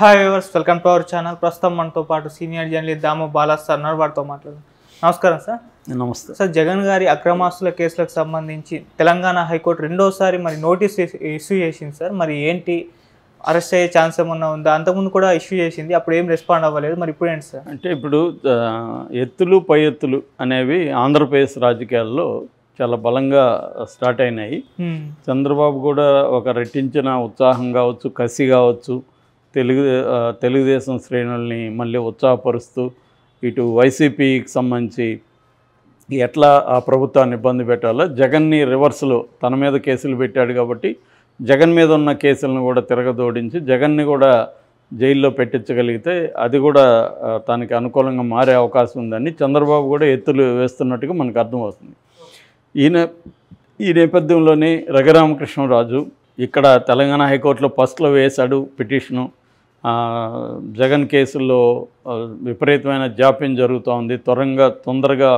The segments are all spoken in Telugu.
Hi viewers, welcome to our channel. ప్రస్తుతం మనతో పాటు సీనియర్ జర్నలిస్ట్ దాము బాలా సార్ ఉన్నారు. వారితో మాట్లాడదాం. నమస్కారం సార్. నమస్తే సార్, జగన్ గారి అక్రమాస్తుల కేసులకు సంబంధించి తెలంగాణ హైకోర్టు రెండోసారి మరి నోటీస్ ఇష్యూ చేసింది సార్. మరి ఏంటి, అరెస్ట్ అయ్యే ఛాన్స్ ఏమన్నా ఉందా? అంతకుముందు కూడా ఇష్యూ చేసింది, అప్పుడు ఏం రెస్పాండ్ అవ్వలేదు. మరి ఇప్పుడు ఏంటి సార్? అంటే ఇప్పుడు ఎత్తులు పై ఎత్తులు అనేవి ఆంధ్రప్రదేశ్ రాజకీయాల్లో చాలా బలంగా స్టార్ట్ అయినాయి. చంద్రబాబు కూడా ఒక రెట్టించిన ఉత్సాహం కావచ్చు, కసి కావచ్చు, తెలుగుదేశం శ్రేణుల్ని మళ్ళీ ఉత్సాహపరుస్తూ ఇటు వైసీపీకి సంబంధించి ఎట్లా ఆ ప్రభుత్వాన్ని ఇబ్బంది పెట్టాలో జగన్ని రివర్స్లో తన మీద కేసులు పెట్టాడు కాబట్టి జగన్ మీద ఉన్న కేసులను కూడా తిరగదోడించి జగన్ని కూడా జైల్లో పెట్టించగలిగితే అది కూడా తనకి అనుకూలంగా మారే అవకాశం ఉందని చంద్రబాబు కూడా ఎత్తులు వేస్తున్నట్టుగా మనకు అర్థమవుతుంది. ఈ నేపథ్యంలోనే రఘురామకృష్ణరాజు ఇక్కడ తెలంగాణ హైకోర్టులో ఫస్ట్లో వేశాడు పిటిషను. జగన్ కేసుల్లో విపరీతమైన జాప్యం జరుగుతూ ఉంది, తొందరగా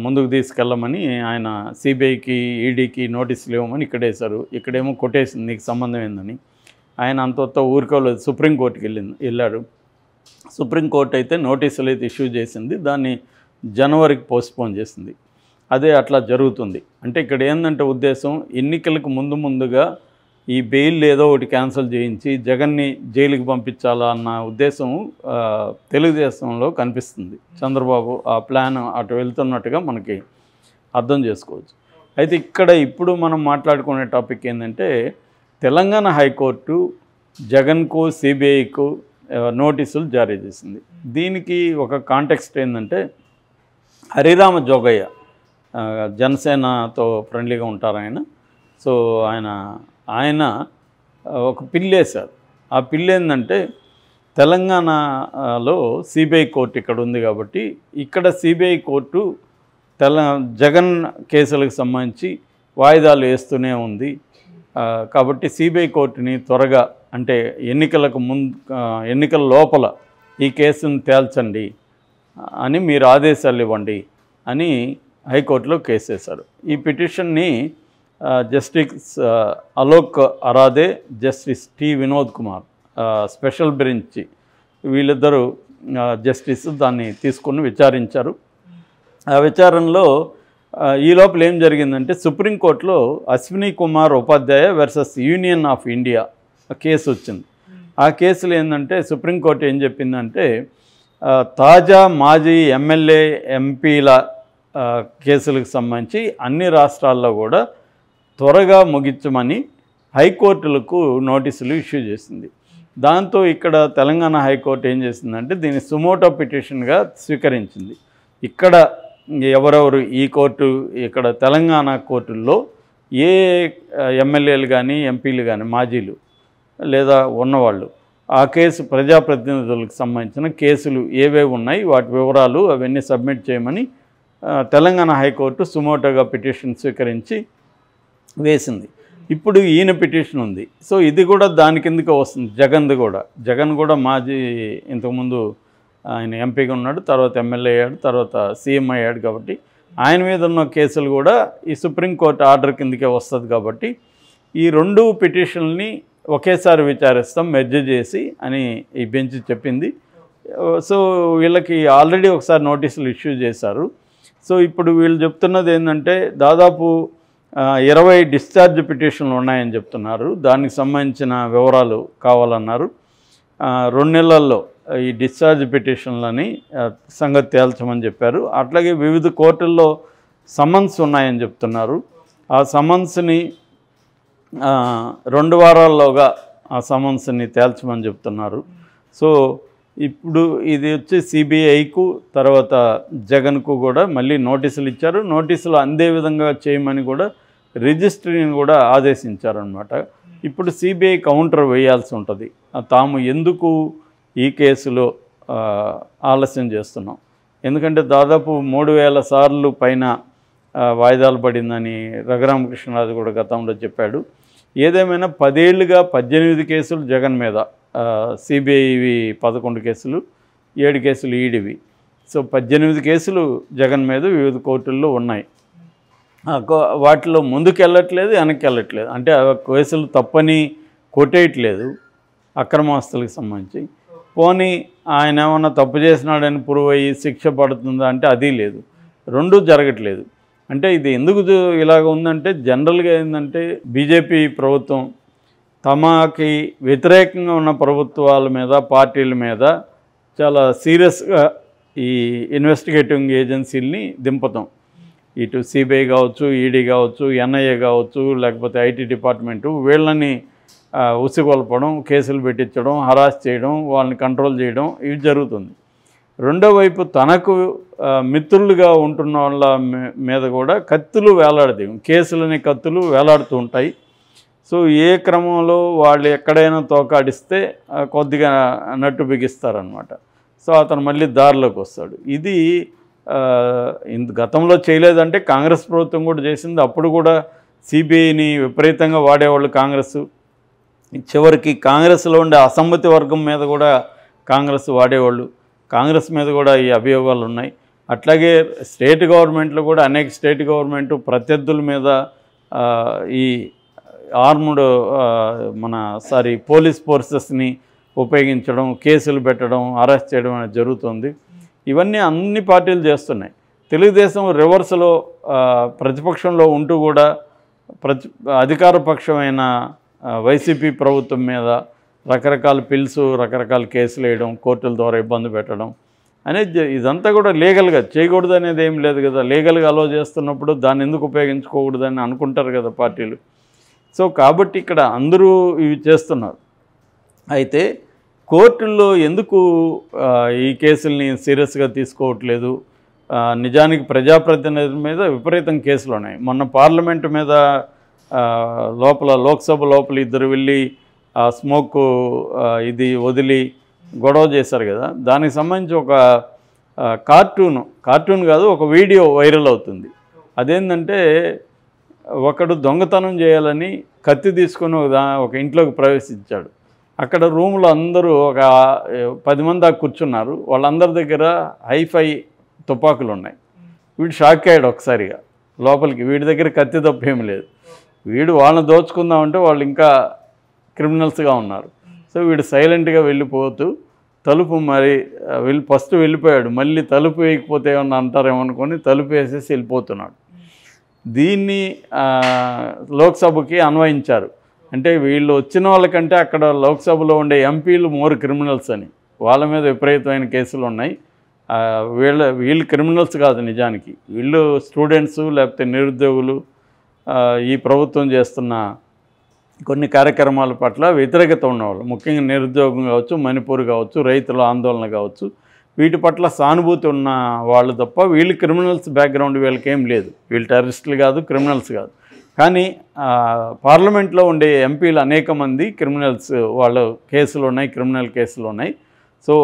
ముందుకు తీసుకెళ్ళమని ఆయన సిబిఐకి ఈడీకి నోటీసులు ఇవ్వమని ఇక్కడ వేశారు. ఇక్కడేమో కొట్టేసింది, నీకు సంబంధం ఏందని. ఆయన అంత ఊరుకోలేదు, సుప్రీంకోర్టుకి వెళ్ళాడు. సుప్రీంకోర్టు అయితే నోటీసులు అయితే ఇష్యూ చేసింది, దాన్ని జనవరికి పోస్ట్పోన్ చేసింది. అదే అట్లా జరుగుతుంది. అంటే ఇక్కడ ఏంటంటే ఉద్దేశం, ఎన్నికలకు ముందుగా ఈ బెయిల్ ఏదో ఒకటి క్యాన్సిల్ చేయించి జగన్ని జైలుకి పంపించాలా అన్న ఉద్దేశం తెలుగుదేశంలో కనిపిస్తుంది. చంద్రబాబు ఆ ప్లాన్ అటు వెళ్తున్నట్టుగా మనకి అర్థం చేసుకోవచ్చు. అయితే ఇప్పుడు మనం మాట్లాడుకునే టాపిక్ ఏంటంటే, తెలంగాణ హైకోర్టు జగన్కు సిబిఐకు నోటీసులు జారీ చేసింది. దీనికి ఒక కాంటెక్స్ట్ ఏంటంటే, హరిరామ జోగయ్య జనసేనతో ఫ్రెండ్లీగా ఉంటారు ఆయన. సో ఆయన ఒక పిల్లేశారు. ఆ పిల్లి ఏంటంటే, తెలంగాణలో సిబిఐ కోర్టు ఇక్కడ ఉంది కాబట్టి ఇక్కడ సిబిఐ కోర్టు జగన్ కేసులకు సంబంధించి వాయిదాలు వేస్తూనే ఉంది. కాబట్టి సిబిఐ కోర్టుని త్వరగా, అంటే ఎన్నికల లోపల ఈ కేసును తేల్చండి అని మీరు ఆదేశాలు ఇవ్వండి అని హైకోర్టులో కేసు వేశారు. ఈ పిటిషన్ని justice Alok Aradhe, justice T Vinod Kumar special bench వీళ్ళిద్దరూ జస్టిస్ దాన్ని తీసుకుని విచారించారు. ఆ విచారణలో ఈ లోపల ఏం జరిగిందంటే, సుప్రీంకోర్టులో అశ్విని కుమార్ ఉపాధ్యాయ versus union of India case వచ్చింది. ఆ కేసులో ఏంటంటే, సుప్రీంకోర్టు ఏం చెప్పిందంటే, తాజా మాజీ ఎమ్మెల్యే ఎంపీల కేసులకు సంబంధించి అన్ని రాష్ట్రాల్లో కూడా త్వరగా ముగించమని హైకోర్టులకు నోటీసులు ఇష్యూ చేసింది. దాంతో ఇక్కడ తెలంగాణ హైకోర్టు ఏం చేసిందంటే, దీన్ని సుమోటో పిటిషన్గా స్వీకరించింది. ఇక్కడ ఎవరెవరు ఇక్కడ తెలంగాణ కోర్టుల్లో ఏ ఎమ్మెల్యేలు కానీ ఎంపీలు కానీ మాజీలు లేదా ఉన్నవాళ్ళు ఆ కేసు ప్రజాప్రతినిధులకు సంబంధించిన కేసులు ఏవేవి ఉన్నాయి వాటి వివరాలు అవన్నీ సబ్మిట్ చేయమని తెలంగాణ హైకోర్టు సుమోటోగా పిటిషన్ స్వీకరించి వేసింది. ఇప్పుడు ఈయన పిటిషన్ ఉంది. సో ఇది కూడా దాని కిందకే వస్తుంది. జగన్ కూడా మాజీ, ఇంతకుముందు ఆయన ఎంపీగా ఉన్నాడు, తర్వాత ఎమ్మెల్యే అయ్యాడు, తర్వాత సీఎం అయ్యాడు. కాబట్టి ఆయన మీద ఉన్న కేసులు కూడా ఈ సుప్రీంకోర్టు ఆర్డర్ కిందకే వస్తుంది. కాబట్టి ఈ రెండు పిటిషన్ని ఒకేసారి విచారిస్తాం, మెర్జ్ చేసి అని ఈ బెంచ్ చెప్పింది. సో వీళ్ళకి ఆల్రెడీ ఒకసారి నోటీసులు ఇష్యూ చేశారు. సో ఇప్పుడు వీళ్ళు చెప్తున్నది ఏంటంటే, దాదాపు 20 డిశ్చార్జ్ పిటిషన్లు ఉన్నాయని చెప్తున్నారు. దానికి సంబంధించిన వివరాలు కావాలన్నారు. 2 నెలల్లో ఈ డిశ్చార్జ్ పిటిషన్లని సంగతి తేల్చమని చెప్పారు. అట్లాగే వివిధ కోర్టుల్లో సమన్స్ ఉన్నాయని చెప్తున్నారు. ఆ సమన్స్ని 2 వారాల్లోగా ఆ సమన్స్ని తేల్చమని చెప్తున్నారు. సో ఇప్పుడు ఇది వచ్చి సిబిఐకు తర్వాత జగన్కు కూడా మళ్ళీ నోటీసులు ఇచ్చారు. నోటీసులు అందే విధంగా చేయమని కూడా రిజిస్ట్రీని కూడా ఆదేశించారనమాట. ఇప్పుడు సిబిఐ కౌంటర్ వేయాల్సి ఉంటుంది. తాము ఎందుకు ఈ కేసులో ఆలస్యం చేస్తున్నాం, ఎందుకంటే దాదాపు 3000 సార్లు పైన వాయిదాలు పడిందని రఘురామకృష్ణరాజు కూడా గతంలో చెప్పాడు. ఏదేమైనా 10 ఏళ్లుగా 18 కేసులు జగన్ మీద, సిబిఐవి 11 కేసులు, 7 కేసులు ఈడీవి. సో 18 కేసులు జగన్ మీద వివిధ కోర్టుల్లో ఉన్నాయి. వాటిలో ముందుకు వెళ్ళట్లేదు, వెనక్కి వెళ్ళట్లేదు. అంటే ఆ కేసులు తప్పని కొట్టేయట్లేదు, అక్రమాస్తులకు సంబంధించి. పోనీ ఆయన ఏమన్నా తప్పు చేసినాడని ప్రూవ్ అయ్యి శిక్ష పడుతుందా అంటే అది లేదు, రెండూ జరగట్లేదు. అంటే ఇది ఎందుకు ఇలాగ ఉందంటే జనరల్గా ఏంటంటే బీజేపీ ప్రభుత్వం తమకి వ్యతిరేకంగా ఉన్న ప్రభుత్వాల మీద పార్టీల మీద చాలా సీరియస్గా ఈ ఇన్వెస్టిగేటింగ్ ఏజెన్సీలని దింపతాం. ఇటు సిబిఐ కావచ్చు, ఈడీ కావచ్చు, ఎన్ఐఏ కావచ్చు, లేకపోతే ఐటీ డిపార్ట్మెంటు వీళ్ళని ఉసిగొల్పడం, కేసులు పెట్టించడం, హరాస్ చేయడం, వాళ్ళని కంట్రోల్ చేయడం ఇవి జరుగుతుంది. రెండో వైపు తనకు మిత్రులుగా ఉంటున్న వాళ్ళ మీద కూడా కత్తులు వేలాడతాయి, కేసులని కత్తులు వేలాడుతూ ఉంటాయి. సో ఏ క్రమంలో వాళ్ళు ఎక్కడైనా తోకాడిస్తే కొద్దిగా నట్టు బిగిస్తారనమాట. సో అతను మళ్ళీ దారిలోకి వస్తాడు. ఇది గతంలో చేయలేదంటే కాంగ్రెస్ ప్రభుత్వం కూడా చేసింది. అప్పుడు కూడా సిబిఐని విపరీతంగా వాడేవాళ్ళు కాంగ్రెస్. చివరికి కాంగ్రెస్లో ఉండే అసమ్మతి వర్గం మీద కూడా కాంగ్రెస్ వాడేవాళ్ళు. కాంగ్రెస్ మీద కూడా ఈ అభియోగాలు ఉన్నాయి. అట్లాగే స్టేట్ గవర్నమెంట్లో కూడా అనేక స్టేట్ గవర్నమెంట్ ప్రత్యర్థుల మీద ఈ ఆర్మ్డ్ పోలీస్ ఫోర్సెస్ని ఉపయోగించడం, కేసులు పెట్టడం, అరెస్ట్ చేయడం అనేది జరుగుతుంది. ఇవన్నీ అన్ని పార్టీలు చేస్తున్నాయి. తెలుగుదేశం రివర్స్లో ప్రతిపక్షంలో ఉంటూ కూడా అధికార పక్షమైన వైసీపీ ప్రభుత్వం మీద రకరకాల పిల్స్, రకరకాల కేసులు వేయడం, కోర్టుల ద్వారా ఇబ్బంది పెట్టడం అనేది ఇదంతా కూడా లీగల్గా చేయకూడదు అనేది ఏం లేదు కదా. లీగల్గా అలో చేస్తున్నప్పుడు దాన్ని ఎందుకు ఉపయోగించుకోకూడదని అనుకుంటారు కదా పార్టీలు. సో కాబట్టి ఇక్కడ అందరూ ఇవి చేస్తున్నారు. అయితే కోర్టుల్లో ఎందుకు ఈ కేసుల్ని సీరియస్గా తీసుకోవట్లేదు? నిజానికి ప్రజాప్రతినిధుల మీద విపరీతం కేసులు ఉన్నాయి. మొన్న పార్లమెంటు మీద లోక్సభ లోపల ఇద్దరు వెళ్ళి స్మోక్ ఇది వదిలి గొడవ చేశారు కదా. దానికి సంబంధించి ఒక కార్టూన్ కాదు, ఒక వీడియో వైరల్ అవుతుంది. అదేంటంటే ఒకడు దొంగతనం చేయాలని కత్తి తీసుకొని ఒక ఇంట్లోకి ప్రవేశించాడు. అక్కడ రూమ్లో అందరూ ఒక 10 మంది దాకా కూర్చున్నారు. వాళ్ళందరి దగ్గర హైఫై తుపాకులు ఉన్నాయి. వీడు షాక్ అయ్యాడు ఒకసారిగా లోపలికి. వీడి దగ్గర కత్తి తప్ప ఏమి లేదు. వీడు వాళ్ళని దోచుకుందామంటే వాళ్ళు ఇంకా క్రిమినల్స్గా ఉన్నారు. సో వీడు సైలెంట్గా వెళ్ళిపోతూ తలుపు ఫస్ట్ వెళ్ళిపోయాడు. మళ్ళీ తలుపు వేయకపోతే ఏమన్నా అంటారేమనుకొని తలుపు వేసేసి వెళ్ళిపోతున్నాడు. దీన్ని లోక్సభకి అన్వయించారు. అంటే వీళ్ళు వచ్చిన వాళ్ళకంటే అక్కడ లోక్సభలో ఉండే ఎంపీలు మోర్ క్రిమినల్స్ అని, వాళ్ళ మీద విపరీతమైన కేసులు ఉన్నాయి. వీళ్ళు క్రిమినల్స్ కాదు నిజానికి, వీళ్ళు స్టూడెంట్స్ లేకపోతే నిరుద్యోగులు. ఈ ప్రభుత్వం చేస్తున్న కొన్ని కార్యక్రమాల పట్ల వ్యతిరేకత ఉన్నవాళ్ళు, ముఖ్యంగా నిరుద్యోగం కావచ్చు, మణిపూర్ కావచ్చు, రైతుల ఆందోళన కావచ్చు, వీటి పట్ల సానుభూతి ఉన్న వాళ్ళు తప్ప వీళ్ళు క్రిమినల్స్ బ్యాక్గ్రౌండ్ వీళ్ళకేం లేదు. వీళ్ళు టెర్రరిస్టులు కాదు, క్రిమినల్స్ కాదు. కానీ పార్లమెంట్లో ఉండే ఎంపీలు అనేక మంది క్రిమినల్స్, వాళ్ళ కేసులు ఉన్నాయి, క్రిమినల్ కేసులు ఉన్నాయి. సో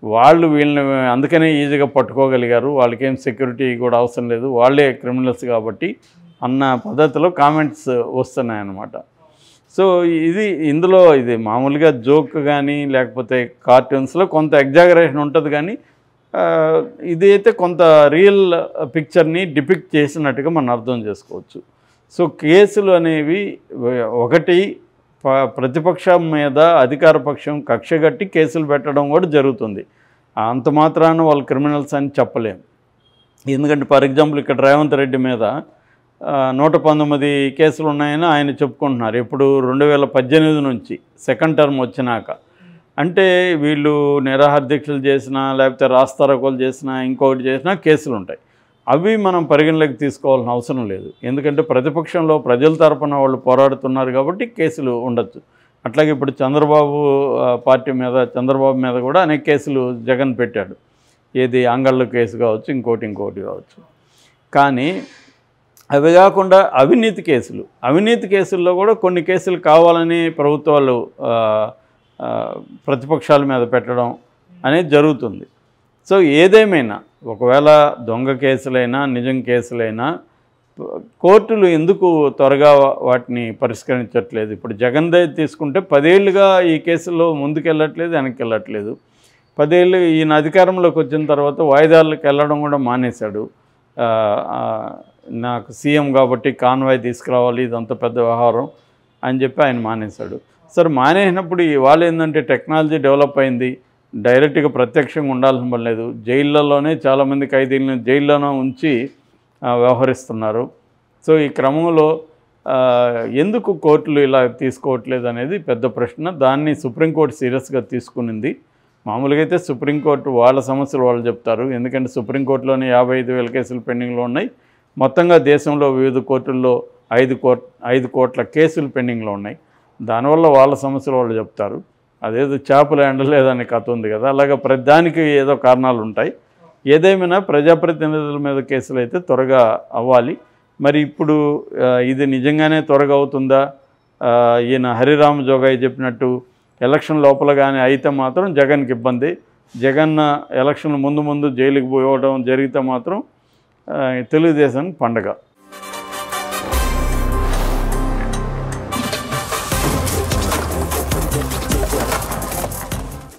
వాళ్ళు వీళ్ళని అందుకనే ఈజీగా పట్టుకోగలిగారు. వాళ్ళకేం సెక్యూరిటీ కూడా అవసరం లేదు, వాళ్ళే క్రిమినల్స్ కాబట్టి అన్న పద్ధతిలో కామెంట్స్ వస్తున్నాయన్నమాట. సో ఇందులో ఇది మామూలుగా జోక్ కానీ లేకపోతే కార్టూన్స్లో కొంత ఎగ్జాగరేషన్ ఉంటుంది, కానీ ఇది అయితే కొంత రియల్ పిక్చర్ని డిపిక్ట్ చేసినట్టుగా మనం అర్థం చేసుకోవచ్చు. సో కేసులు అనేవి ఒకటి ప్రతిపక్షం మీద అధికార పక్షం కక్షగట్టి కేసులు పెట్టడం కూడా జరుగుతుంది. అంత మాత్రాన వాళ్ళు క్రిమినల్స్ అని చెప్పలేము. ఎందుకంటే ఫర్ ఎగ్జాంపుల్ ఇక్కడ రేవంత్ రెడ్డి మీద 119 కేసులు ఉన్నాయని ఆయన చెప్పుకుంటున్నారు. ఇప్పుడు 2018 నుంచి సెకండ్ టర్మ్ వచ్చినాక. అంటే వీళ్ళు నిరాహార దీక్షలు చేసినా లేకపోతే రాస్తారోకోలు చేసినా ఇంకొకటి చేసినా కేసులు ఉంటాయి. అవి మనం పరిగణలోకి తీసుకోవాల్సిన అవసరం లేదు. ఎందుకంటే ప్రతిపక్షంలో ప్రజల తరపున వాళ్ళు పోరాడుతున్నారు కాబట్టి కేసులు ఉండొచ్చు. అట్లాగే ఇప్పుడు చంద్రబాబు మీద కూడా అనేక కేసులు జగన్ పెట్టాడు. ఏది అంగళ్ళు కేసు కావచ్చు, ఇంకోటి కావచ్చు. కానీ అవి కాకుండా అవినీతి కేసుల్లో కూడా కొన్ని కేసులు కావాలని ప్రభుత్వాలు ప్రతిపక్షాల మీద పెట్టడం అనేది జరుగుతుంది. సో ఏదేమైనా ఒకవేళ దొంగ కేసులైనా నిజం కేసులైనా కోర్టులు ఎందుకు త్వరగా వాటిని పరిష్కరించట్లేదు? ఇప్పుడు జగన్ దగ్గర తీసుకుంటే 10 ఏళ్ళుగా ఈ కేసుల్లో ముందుకెళ్ళట్లేదు, వెనక్కి వెళ్ళట్లేదు. 10 ఏళ్ళు ఈయన అధికారంలోకి వచ్చిన తర్వాత వాయిదాలకు వెళ్ళడం కూడా మానేశాడు. నాకు సీఎం కాబట్టి కాన్వాయ్ తీసుకురావాలి, ఇదంతా పెద్ద వ్యవహారం అని చెప్పి ఆయన మానేశాడు. సరే మానేసినప్పుడు వాళ్ళు ఏంటంటే టెక్నాలజీ డెవలప్ అయింది, డైరెక్ట్గా ప్రత్యక్షంగా ఉండాల్సిన పని లేదు. జైళ్ళలోనే చాలామంది ఖైదీలను జైల్లోనే ఉంచి వ్యవహరిస్తున్నారు. సో ఈ క్రమంలో ఎందుకు కోర్టులు ఇలా తీసుకోవట్లేదు అనేది పెద్ద ప్రశ్న. దాన్ని సుప్రీంకోర్టు సీరియస్గా తీసుకునింది. మామూలుగా అయితే సుప్రీంకోర్టు వాళ్ళ సమస్యలు వాళ్ళు చెప్తారు, ఎందుకంటే సుప్రీంకోర్టులోనే 55,000 కేసులు పెండింగ్లో ఉన్నాయి. మొత్తంగా దేశంలో వివిధ కోర్టుల్లో 5 కోట్ల కేసులు పెండింగ్లో ఉన్నాయి. దానివల్ల వాళ్ళ సమస్యలు వాళ్ళు చెప్తారు. అదేదో చేపలు ఎండలేదనే కథ ఉంది కదా, అలాగే ప్రతిదానికి ఏదో కారణాలు ఉంటాయి. ఏదేమైనా ప్రజాప్రతినిధుల మీద కేసులు అయితే త్వరగా అవ్వాలి. మరి ఇప్పుడు ఇది నిజంగానే త్వరగా అవుతుందా? ఈయన హరిరామ జోగాయి చెప్పినట్టు ఎలక్షన్ లోపల కానీ అయితే మాత్రం జగన్కి ఇబ్బంది. జగన్ ఎలక్షన్ ముందు జైలుకి పోవడం జరిగితే మాత్రం తెలుగుదేశానికి పండగ.